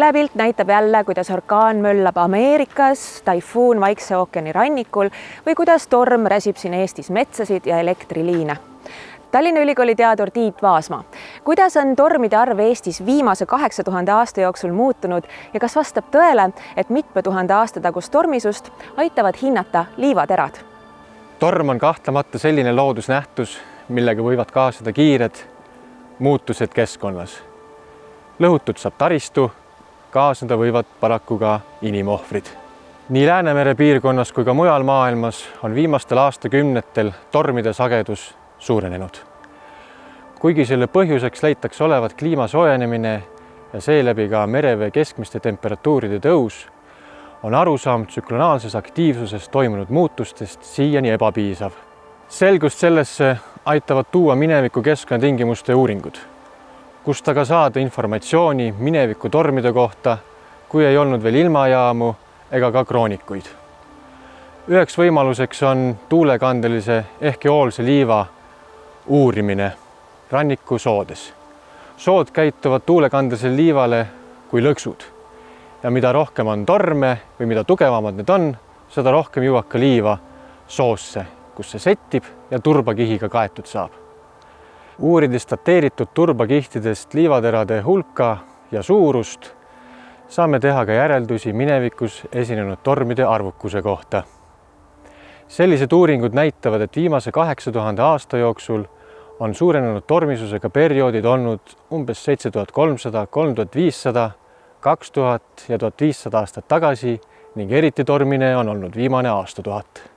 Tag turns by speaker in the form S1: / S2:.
S1: Telepilt näitab jälle, kuidas orkaan möllab Ameerikas, taifuun Vaikse ookeani rannikul või kuidas torm räsib siin Eestis metsasid ja elektriliine. Tallinna Ülikooli teadur Tiit Vaasma. Kuidas on tormide arv Eestis viimase 8000 aasta jooksul muutunud ja kas vastab tõele, et mitme tuhande aasta tagust tormisust aitavad hinnata liivaterad?
S2: Torm on kahtlemata selline loodusnähtus, millega võivad kaasada kiired muutused keskkonnas. Lõhutud saab taristu, kaasneda võivad paraku ka inimohvrid. Nii Läänemere piirkonnas kui ka mujal maailmas on viimastel aastakümnetel tormide sagedus suurenenud. Kuigi selle põhjuseks leitakse olevat kliima soojenemine ja seeläbi ka merevee keskmiste temperatuuride tõus, on arusaam tsüklonaalses aktiivsuses toimunud muutustest siiani ebapiisav. Selgust sellesse aitavad tuua mineviku keskkonnatingimuste uuringud, kust aga saada informatsiooni mineviku tormide kohta, kui ei olnud veel ilmajaamu ega ka kroonikuid. Üheks võimaluseks on tuulekandelise ehk eoolse liiva uurimine rannikusoodes. Sood käituvad tuulekandelisele liivale kui lõksud ja mida rohkem on torme või mida tugevamad need on, seda rohkem jõuab ka liiva soosse, kus see settib ja turbakihiga kaetud saab. Uurides dateeritud turbakihtidest liivaterade hulka ja suurust, saame teha ka järeldusi minevikus esinenud tormide arvukuse kohta. Sellised uuringud näitavad, et viimase 8000 aasta jooksul on suurenenud tormisusega perioodid olnud umbes 7300, 3500, 2000 ja 1500 aastat tagasi ning eriti tormine on olnud viimane aastatuhat.